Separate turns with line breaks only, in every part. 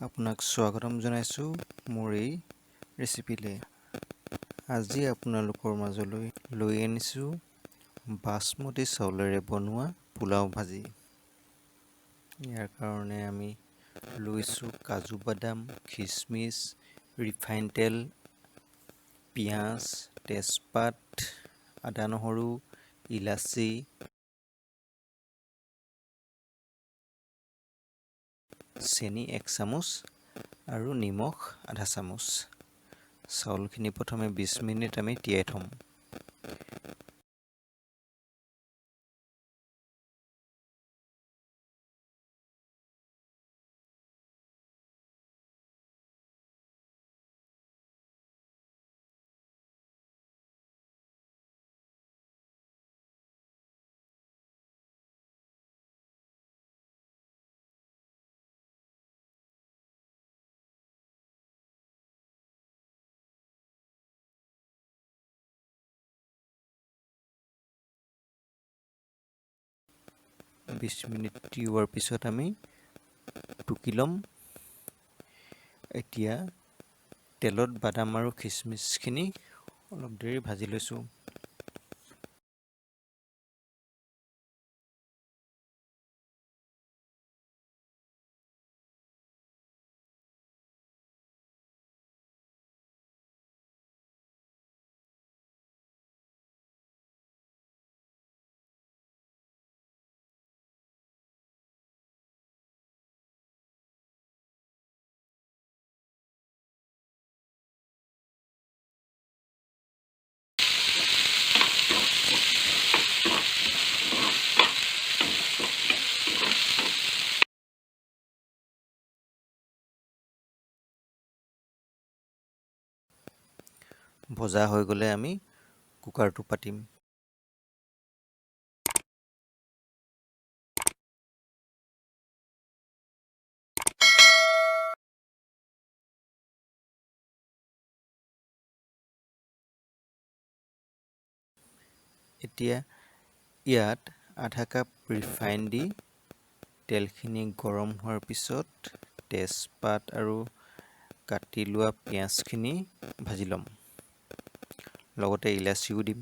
আপোনাক স্বাগতম জনাইছোঁ মোৰ এই ৰেচিপিলৈ। আজি আপোনালোকৰ মাজলৈ লৈ আনিছোঁ বাসমতী চাউলেৰে বনোৱা পোলাও ভাজি। ইয়াৰ কাৰণে আমি লৈছোঁ কাজু বাদাম, খিচমিচ, ৰিফাইন তেল, পিঁয়াজ, তেজপাত, আদা নহৰু, ইলাচি, চেনি 1 চামুচ আৰু নিমখ আধা চামুচ। চাউলখিনি প্ৰথমে 20 মিনিট আমি তিয়াই থ'ম। বিশ মিনিট তিওৱাৰ পিছত আমি টুকি ল'ম। এতিয়া তেলত বাদাম আৰু খিচমিচখিনি অলপ দেৰি ভাজি লৈছোঁ। ভজা হৈ গ'লে আমি কুকাৰটো পাতিম। এতিয়া ইয়াত আধা কাপ ৰিফাইন দি তেলখিনি গৰম হোৱাৰ পিছত তেজপাত আৰু কাটি লোৱা পিঁয়াজখিনি ভাজি ল'ম। লগতে ইলাচিও দিম।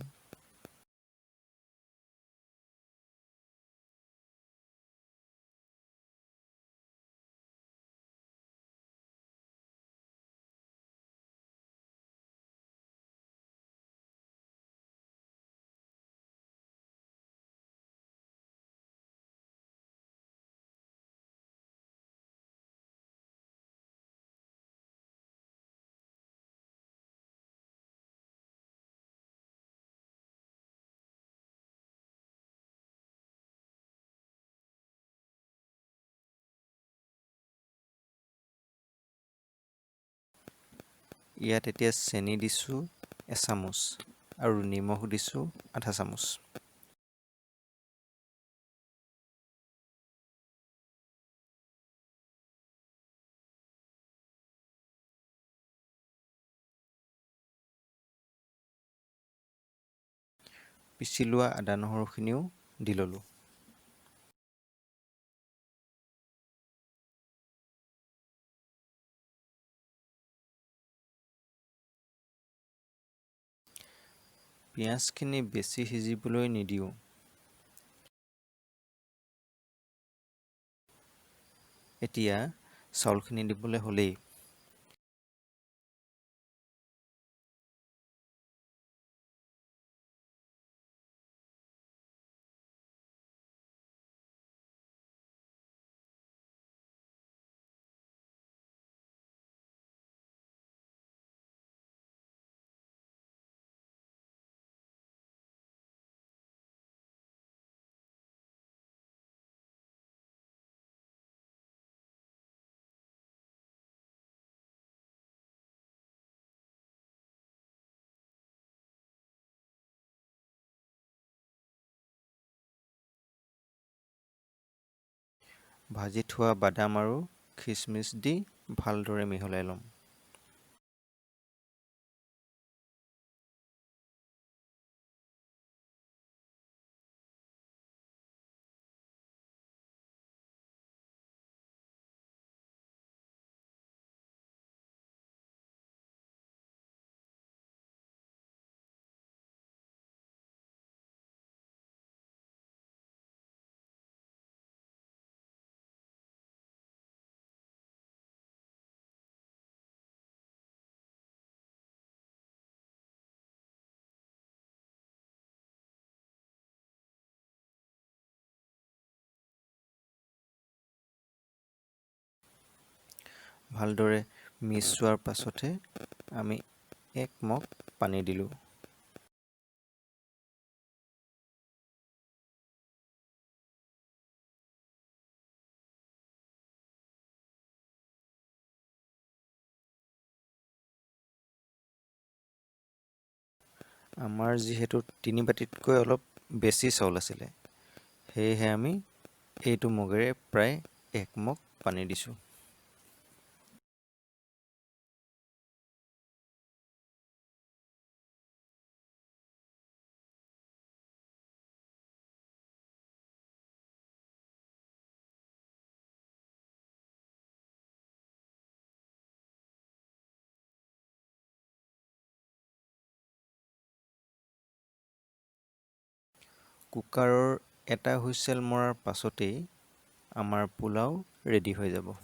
ইয়াত এতিয়া চেনি দিছোঁ 1 চামুচ আৰু নিমখ দিছোঁ আধা চামুচ। পিচি লোৱা আদা নহৰুখিনিও দি ল'লোঁ। পিঁয়াজখিনি বেছি সিজিবলৈ নিদিওঁ। এতিয়া চাউলখিনি দিবলৈ হ'লেই। ভাজি থোৱা বাদাম আৰু খিচমিচ দি ভালদৰে মিহলাই ল'ম। ভালদৰে মিক্স হোৱাৰ পাছতহে আমি 1 মগ পানী দিলোঁ। আমাৰ যিহেতু 3 বাতিতকৈ অলপ বেছি চাউল আছিলে, সেয়েহে আমি এইটো মগেৰে প্ৰায় 1 মগ পানী দিছোঁ। কুকাৰৰ এটা হুইচেল মৰাৰ পাছতেই আমাৰ পোলাও ৰেডি হৈ যাব।